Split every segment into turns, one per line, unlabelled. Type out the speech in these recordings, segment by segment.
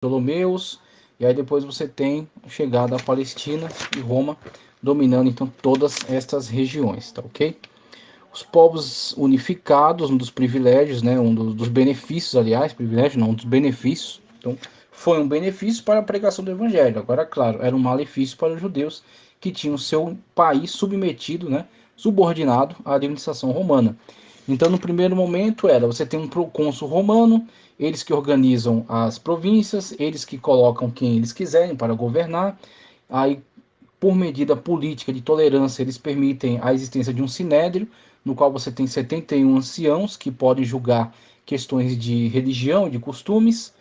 Ptolomeus, e aí depois você tem a chegada à Palestina e Roma dominando então todas estas regiões, tá ok? Os povos unificados, um dos privilégios, né, dos benefícios, aliás, privilégio não, um dos benefícios, então foi um benefício para a pregação do evangelho, agora claro, era um malefício para os judeus que tinham seu país submetido, né, subordinado à administração romana. Então, no primeiro momento, você tem um procônsul romano, eles que organizam as províncias, eles que colocam quem eles quiserem para governar. Aí, por medida política de tolerância, eles permitem a existência de um sinédrio, no qual você tem 71 anciãos que podem julgar questões de religião e de costumes,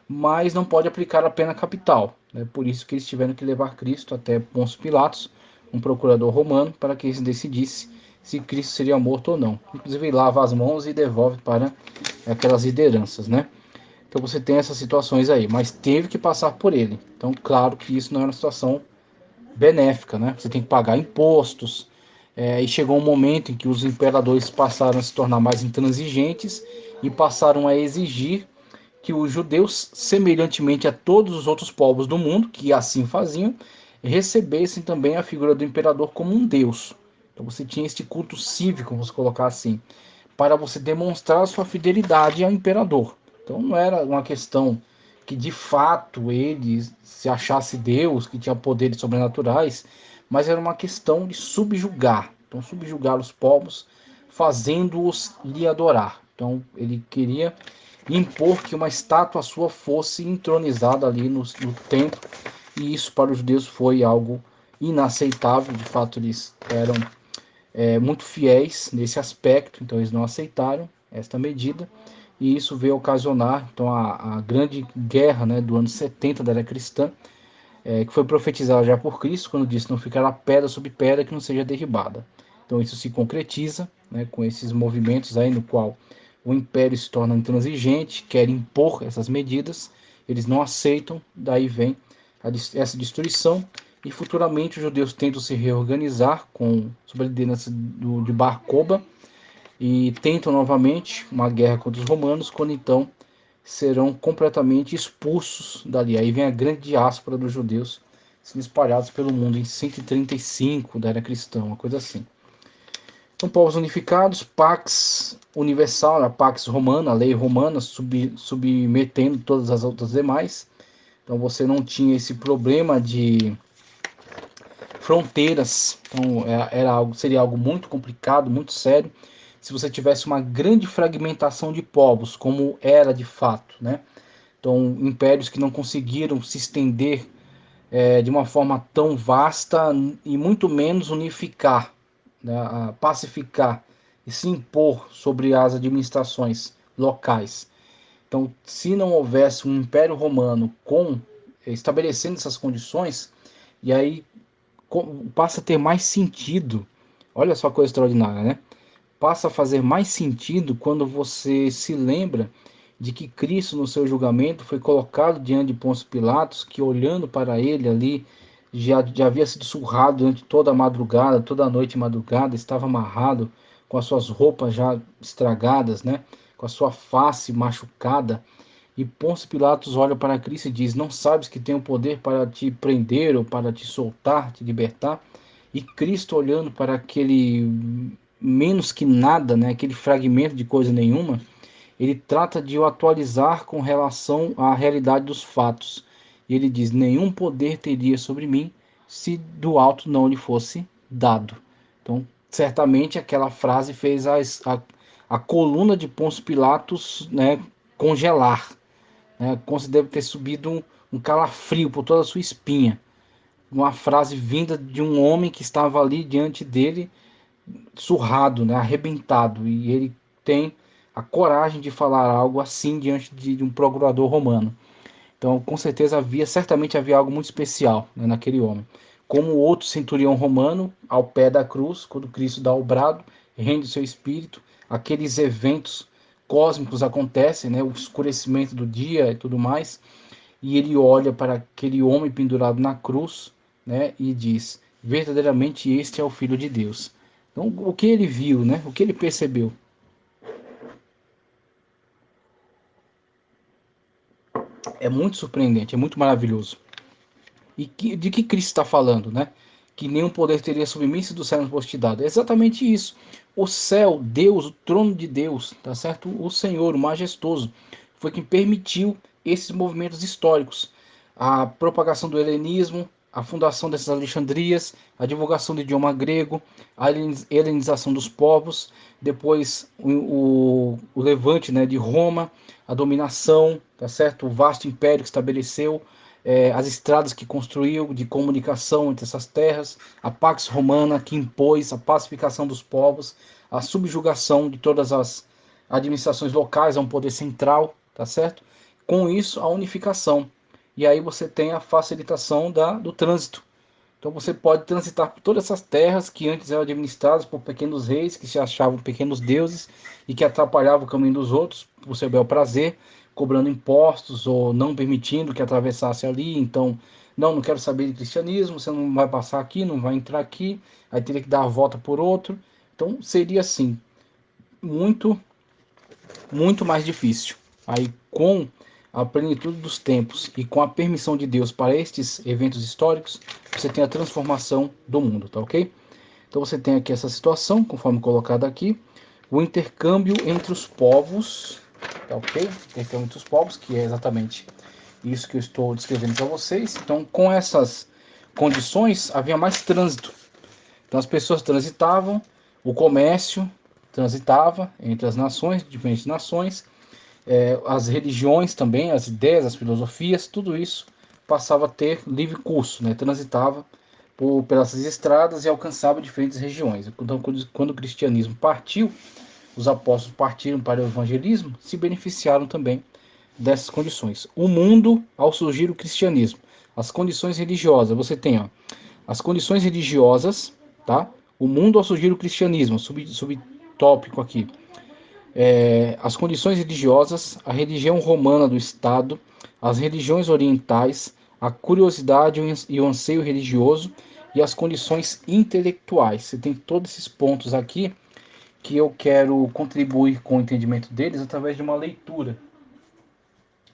mas não pode aplicar a pena capital. É por isso que eles tiveram que levar Cristo até Pôncio Pilatos, um procurador romano, para que ele decidisse se Cristo seria morto ou não. Inclusive, ele lava as mãos e devolve para aquelas lideranças, né? Então você tem essas situações aí, mas teve que passar por ele. Então, claro que isso não é uma situação benéfica, né? Você tem que pagar impostos. E chegou um momento em que os imperadores passaram a se tornar mais intransigentes e passaram a exigir que os judeus, semelhantemente a todos os outros povos do mundo, que assim faziam, recebessem também a figura do imperador como um deus. Então você tinha este culto cívico, vamos colocar assim, para você demonstrar a sua fidelidade ao imperador. Então não era uma questão que de fato ele se achasse Deus, que tinha poderes sobrenaturais, mas era uma questão de subjugar. Então subjugar os povos, fazendo-os lhe adorar. Então ele queria impor que uma estátua sua fosse entronizada ali no templo, e isso para os judeus foi algo inaceitável. De fato, eles eram muito fiéis nesse aspecto, então eles não aceitaram esta medida, e isso veio ocasionar então a grande guerra, né, do ano 70 da era cristã, que foi profetizada já por Cristo, quando disse: não ficará pedra sobre pedra que não seja derribada. Então isso se concretiza, né, com esses movimentos aí no qual o império se torna intransigente, quer impor essas medidas, eles não aceitam, daí vem essa destruição, e futuramente os judeus tentam se reorganizar sob a liderança de Bar Koba, e tentam novamente uma guerra contra os romanos, quando então serão completamente expulsos dali. Aí vem a grande diáspora dos judeus sendo espalhados pelo mundo em 135 da era cristã, uma coisa assim. São povos unificados, Pax Universal, a Pax Romana, a lei romana, submetendo todas as outras demais. Então você não tinha esse problema de fronteiras. Então seria algo muito complicado, muito sério, se você tivesse uma grande fragmentação de povos, como era de fato, né? Então, impérios que não conseguiram se estender de uma forma tão vasta, e muito menos unificar, né, pacificar e se impor sobre as administrações locais. Então, se não houvesse um Império Romano estabelecendo essas condições, e aí passa a ter mais sentido. Olha só a coisa extraordinária, né? Passa a fazer mais sentido quando você se lembra de que Cristo, no seu julgamento, foi colocado diante de Pôncio Pilatos, que olhando para ele ali, já havia sido surrado durante toda a madrugada, toda a noite e madrugada, estava amarrado, com as suas roupas já estragadas, né? Com a sua face machucada. E Pôncio Pilatos olha para Cristo e diz: não sabes que tem o poder para te prender ou para te soltar, te libertar? E Cristo, olhando para aquele menos que nada, né, aquele fragmento de coisa nenhuma, ele trata de o atualizar com relação à realidade dos fatos. E ele diz: nenhum poder teria sobre mim se do alto não lhe fosse dado. Então, certamente aquela frase fez a coluna de Pôncio Pilatos, né, congelar, né? Deve ter subido um calafrio por toda a sua espinha. Uma frase vinda de um homem que estava ali diante dele, surrado, né? Arrebentado. E ele tem a coragem de falar algo assim diante de um procurador romano. Então, com certeza certamente havia algo muito especial, né, naquele homem. Como o outro centurião romano, ao pé da cruz, quando Cristo dá o brado, rende o seu espírito, aqueles eventos cósmicos acontecem, né, o escurecimento do dia e tudo mais, e ele olha para aquele homem pendurado na cruz, né, e diz: verdadeiramente este é o Filho de Deus. Então, o que ele viu, né, o que ele percebeu? É muito surpreendente, é muito maravilhoso. E de que Cristo está falando, né? Que nenhum poder teria submisso do céu nos fosse te dado. É exatamente isso. O céu, Deus, o trono de Deus, tá certo? O Senhor, o majestoso, foi quem permitiu esses movimentos históricos. A propagação do helenismo, a fundação dessas Alexandrias, a divulgação do idioma grego, a helenização dos povos, depois o levante, né, de Roma, a dominação, tá certo? O vasto império que estabeleceu, as estradas que construiu de comunicação entre essas terras, a Pax Romana que impôs a pacificação dos povos, a subjugação de todas as administrações locais a um poder central, tá certo? Com isso, a unificação. E aí você tem a facilitação do trânsito. Então você pode transitar por todas essas terras que antes eram administradas por pequenos reis que se achavam pequenos deuses e que atrapalhavam o caminho dos outros por seu bel prazer, cobrando impostos ou não permitindo que atravessasse ali. Então, não quero saber de cristianismo, você não vai passar aqui, não vai entrar aqui, aí teria que dar a volta por outro. Então seria assim, muito, muito mais difícil. Aí com a plenitude dos tempos e com a permissão de Deus para estes eventos históricos, você tem a transformação do mundo, tá ok? Então você tem aqui essa situação, conforme colocado aqui, o intercâmbio entre os povos, tá ok? Intercâmbio entre os povos, que é exatamente isso que eu estou descrevendo para vocês. Então, com essas condições, havia mais trânsito. Então, as pessoas transitavam, o comércio transitava entre as nações, diferentes nações, as religiões também, as ideias, as filosofias, tudo isso passava a ter livre curso, né? Transitava pelas estradas e alcançava diferentes regiões. Então, quando o cristianismo partiu, os apóstolos partiram para o evangelismo, se beneficiaram também dessas condições. O mundo, ao surgir o cristianismo, as condições religiosas, você tem as condições religiosas, tá? O mundo ao surgir o cristianismo, subtópico aqui. As condições religiosas, a religião romana do Estado, as religiões orientais, a curiosidade e o anseio religioso e as condições intelectuais. Você tem todos esses pontos aqui que eu quero contribuir com o entendimento deles através de uma leitura.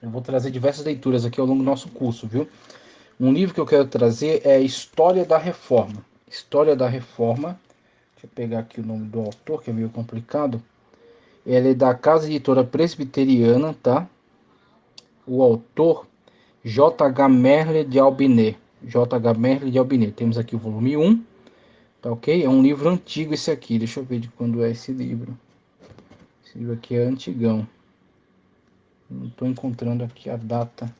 Eu vou trazer diversas leituras aqui ao longo do nosso curso, viu? Um livro que eu quero trazer é História da Reforma. História da Reforma. Deixa eu pegar aqui o nome do autor, que é meio complicado. Ele é da Casa Editora Presbiteriana, tá? O autor, J.H. Merle de Albinet. J.H. Merle de Albinet. Temos aqui o volume 1, tá ok? É um livro antigo esse aqui. Deixa eu ver de quando é esse livro. Esse livro aqui é antigão. Não estou encontrando aqui a data.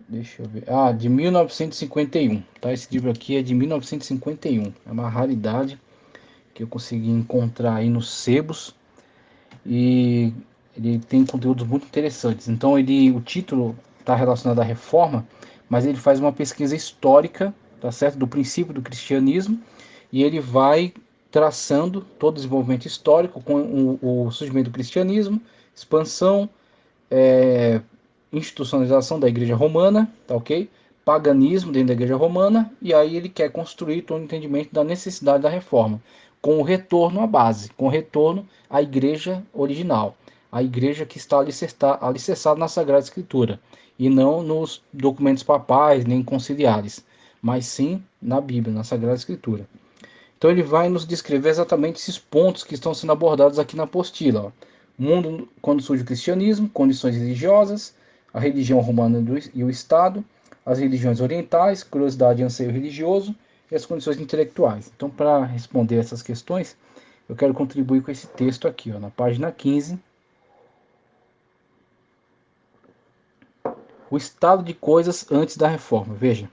Deixa eu ver. Ah, de 1951. Tá? Esse livro aqui é de 1951. É uma raridade que eu consegui encontrar aí nos sebos. E ele tem conteúdos muito interessantes. Então, o título está relacionado à reforma, mas ele faz uma pesquisa histórica, tá certo? Do princípio do cristianismo. E ele vai traçando todo o desenvolvimento histórico com o surgimento do cristianismo, expansão, institucionalização da Igreja Romana, tá ok? Paganismo dentro da Igreja Romana, e aí ele quer construir todo o entendimento da necessidade da reforma, com o retorno à base, com o retorno à Igreja original, a Igreja que está alicerçada na Sagrada Escritura, e não nos documentos papais nem conciliares, mas sim na Bíblia, na Sagrada Escritura. Então ele vai nos descrever exatamente esses pontos que estão sendo abordados aqui na apostila. Ó. Mundo quando surge o cristianismo, condições religiosas, a religião romana e o Estado, as religiões orientais, curiosidade e anseio religioso e as condições intelectuais. Então, para responder essas questões, eu quero contribuir com esse texto aqui, ó, na página 15. O estado de coisas antes da reforma. Veja.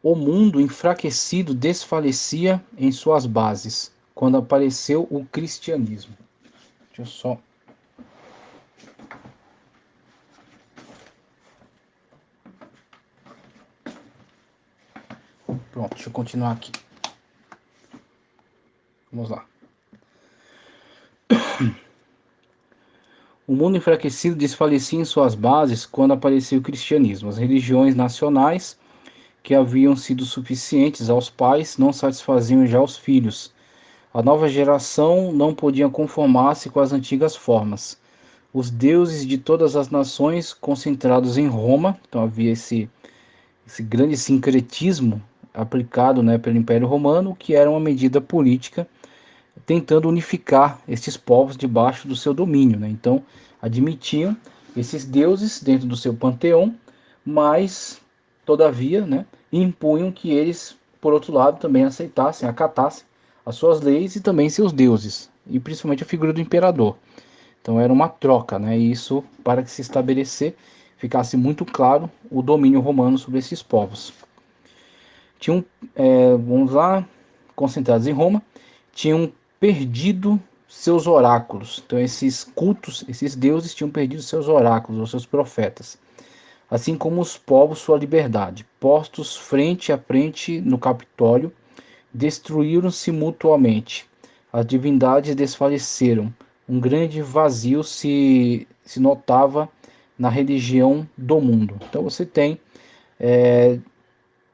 O mundo enfraquecido desfalecia em suas bases, quando apareceu o cristianismo. Deixa eu só... Pronto, deixa eu continuar aqui. Vamos lá. O mundo enfraquecido desfalecia em suas bases quando apareceu o cristianismo. As religiões nacionais, que haviam sido suficientes aos pais, não satisfaziam já os filhos. A nova geração não podia conformar-se com as antigas formas. os deuses de todas as nações concentrados em Roma. Então havia esse grande sincretismo aplicado, né, pelo Império Romano, que era uma medida política tentando unificar esses povos debaixo do seu domínio, né? Então admitiam esses deuses dentro do seu panteão, mas todavia, né, impunham que eles, por outro lado, também aceitassem, acatassem as suas leis e também seus deuses, e principalmente a figura do imperador. Então era uma troca, né? E isso para que se estabelecer, ficasse muito claro o domínio romano sobre esses povos. Tinham, vamos lá, concentrados em Roma, tinham perdido seus oráculos. Então esses cultos, esses deuses tinham perdido seus oráculos, ou seus profetas. Assim como os povos sua liberdade. Postos frente a frente no Capitólio, destruíram-se mutuamente. As divindades desfaleceram. Um grande vazio se notava na religião do mundo. Então você tem,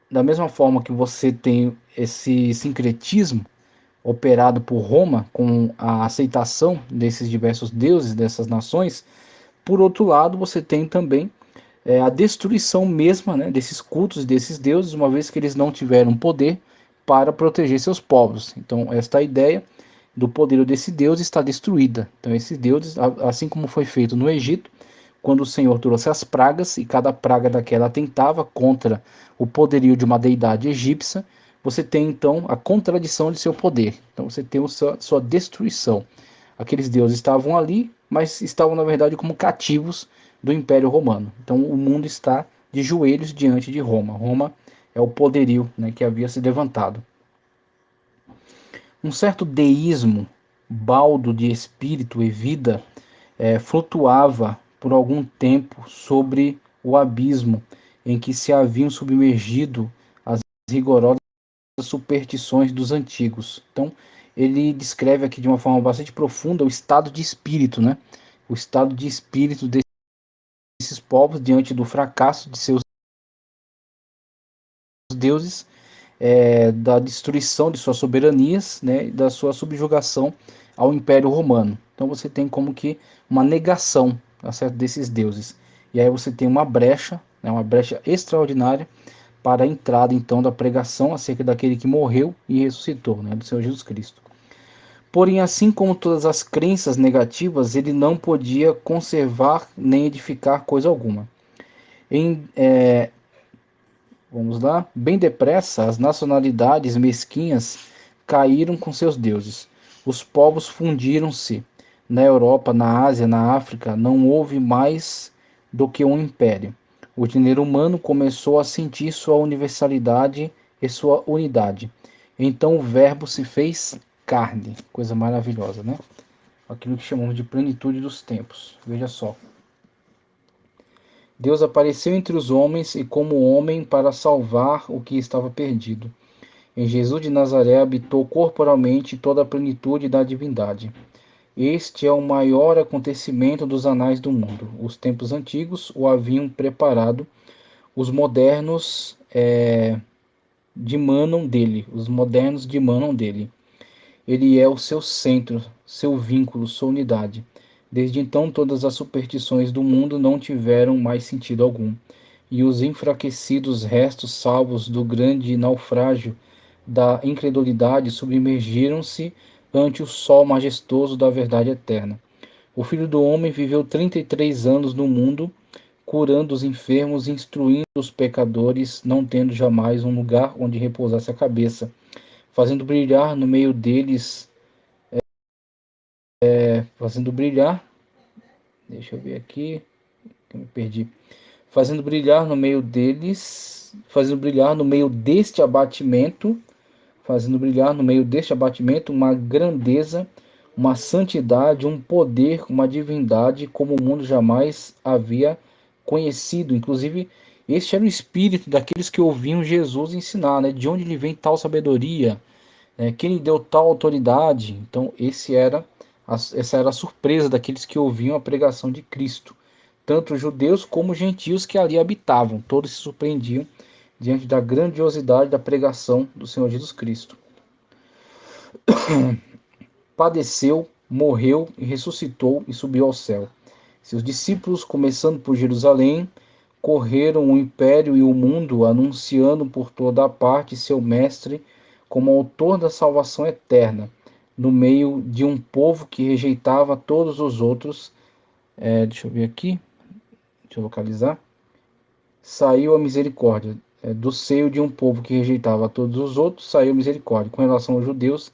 da mesma forma que você tem esse sincretismo operado por Roma com a aceitação desses diversos deuses, dessas nações, por outro lado você tem também a destruição mesma, né, desses cultos, desses deuses, uma vez que eles não tiveram poder para proteger seus povos. Então, esta ideia do poder desse Deus está destruída. Então, esses deuses, assim como foi feito no Egito, quando o Senhor trouxe as pragas, e cada praga daquela atentava contra o poderio de uma deidade egípcia, você tem então a contradição de seu poder. Então, você tem sua destruição. Aqueles deuses estavam ali, mas estavam, na verdade, como cativos do Império Romano. Então, o mundo está de joelhos diante de Roma. Roma é o poderio, né, que havia se levantado. Um certo deísmo, baldo de espírito e vida, flutuava por algum tempo sobre o abismo em que se haviam submergido as rigorosas superstições dos antigos. Então, ele descreve aqui de uma forma bastante profunda o estado de espírito, né? O estado de espírito desses povos diante do fracasso de seus deuses, da destruição de suas soberanias, né, e da sua subjugação ao Império Romano. Então você tem como que uma negação, tá certo, desses deuses. E aí você tem uma brecha, né, uma brecha extraordinária para a entrada então da pregação acerca daquele que morreu e ressuscitou, né, do Senhor Jesus Cristo. Porém, assim como todas as crenças negativas, ele não podia conservar nem edificar coisa alguma. Em, Vamos lá. Bem depressa, as nacionalidades mesquinhas caíram com seus deuses. Os povos fundiram-se. Na Europa, na Ásia, na África, não houve mais do que um império. O gênero humano começou a sentir sua universalidade e sua unidade. Então o Verbo se fez carne. Coisa maravilhosa, né? Aquilo que chamamos de plenitude dos tempos. Veja só. Deus apareceu entre os homens e como homem para salvar o que estava perdido. Em Jesus de Nazaré habitou corporalmente toda a plenitude da divindade. Este é o maior acontecimento dos anais do mundo. Os tempos antigos o haviam preparado, os modernos dimanam dele. Os modernos dimanam dele. Ele é o seu centro, seu vínculo, sua unidade. Desde então, todas as superstições do mundo não tiveram mais sentido algum, e os enfraquecidos restos salvos do grande naufrágio da incredulidade submergiram-se ante o sol majestoso da verdade eterna. O Filho do Homem viveu 33 anos no mundo, curando os enfermos, instruindo os pecadores, não tendo jamais um lugar onde repousasse a cabeça, fazendo brilhar no meio deles, fazendo brilhar, deixa eu ver aqui, eu me perdi, fazendo brilhar no meio deles, fazendo brilhar no meio deste abatimento, fazendo brilhar no meio deste abatimento uma grandeza, uma santidade, um poder, uma divindade como o mundo jamais havia conhecido. Inclusive, este era o espírito daqueles que ouviam Jesus ensinar, né? De onde lhe vem tal sabedoria, né? Quem lhe deu tal autoridade? Então, essa era a surpresa daqueles que ouviam a pregação de Cristo. Tanto judeus como gentios que ali habitavam, todos se surpreendiam diante da grandiosidade da pregação do Senhor Jesus Cristo. Padeceu, morreu e ressuscitou e subiu ao céu. Seus discípulos, começando por Jerusalém, correram o império e o mundo, anunciando por toda a parte seu mestre como autor da salvação eterna, no meio de um povo que rejeitava todos os outros. Deixa eu ver aqui, deixa eu localizar. Saiu a misericórdia. Do seio de um povo que rejeitava todos os outros, saiu a misericórdia. Com relação aos judeus,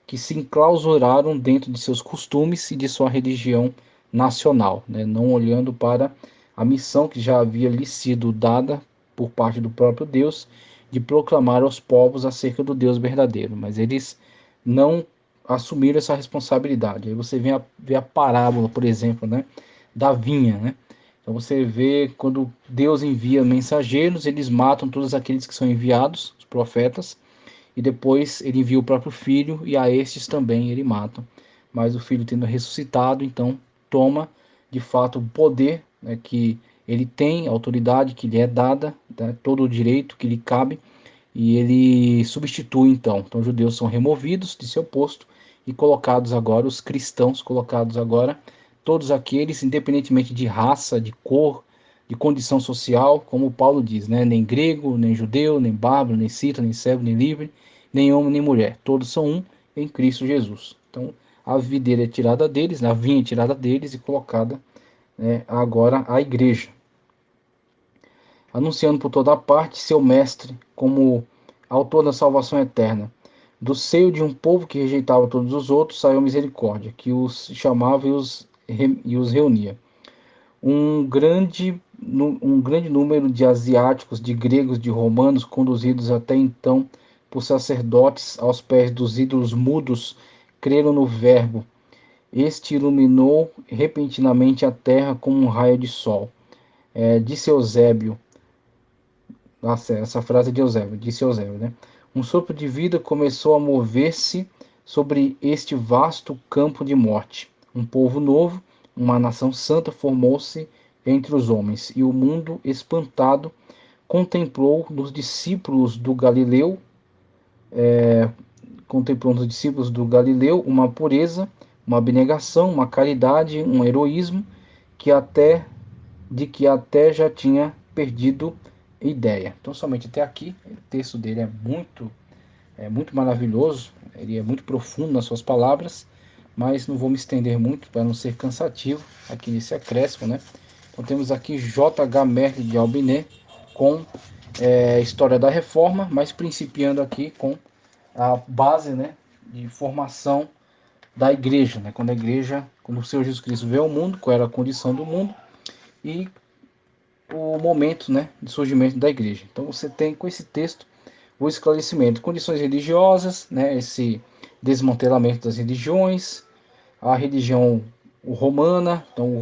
que se enclausuraram dentro de seus costumes e de sua religião nacional, né? Não olhando para a missão que já havia lhe sido dada por parte do próprio Deus, de proclamar aos povos acerca do Deus verdadeiro, mas eles não assumiram essa responsabilidade. Aí você vê a parábola, por exemplo, né, da vinha, né? Então você vê quando Deus envia mensageiros, eles matam todos aqueles que são enviados, os profetas, e depois ele envia o próprio filho, e a estes também ele mata. Mas o filho, tendo ressuscitado, então toma de fato o poder, né, que ele tem, a autoridade que lhe é dada, né, todo o direito que lhe cabe, e ele substitui então. Então os judeus são removidos de seu posto e colocados agora, os cristãos colocados agora, todos aqueles, independentemente de raça, de cor, de condição social, como Paulo diz, né? Nem grego, nem judeu, nem bárbaro, nem cita, nem servo, nem livre, nem homem, nem mulher. Todos são um em Cristo Jesus. Então a videira é tirada deles, a vinha é tirada deles e colocada, né, agora a igreja, anunciando por toda parte seu mestre como autor da salvação eterna. Do seio de um povo que rejeitava todos os outros, saiu misericórdia, que os chamava e os reunia. Um grande número de asiáticos, de gregos, de romanos, conduzidos até então por sacerdotes aos pés dos ídolos mudos, creram no Verbo. Este iluminou repentinamente a terra como um raio de sol. Disse Eusébio, essa frase é de Eusébio, disse Eusébio, né? Um sopro de vida começou a mover-se sobre este vasto campo de morte. Um povo novo, uma nação santa formou-se entre os homens, e o mundo espantado contemplou nos discípulos do Galileu, uma pureza, uma abnegação, uma caridade, um heroísmo que até já tinha perdido ideia. Então, somente até aqui, o texto dele é muito maravilhoso, ele é muito profundo nas suas palavras, mas não vou me estender muito para não ser cansativo aqui nesse acréscimo, né? Então temos aqui J.H. Merle de Albiné com História da Reforma, mas principiando aqui com a base, né, de formação da igreja, né? Quando o Senhor Jesus Cristo veio ao mundo, qual era a condição do mundo e o momento, né, de surgimento da igreja. Então você tem com esse texto o esclarecimento, condições religiosas, né, esse desmantelamento das religiões, a religião romana, então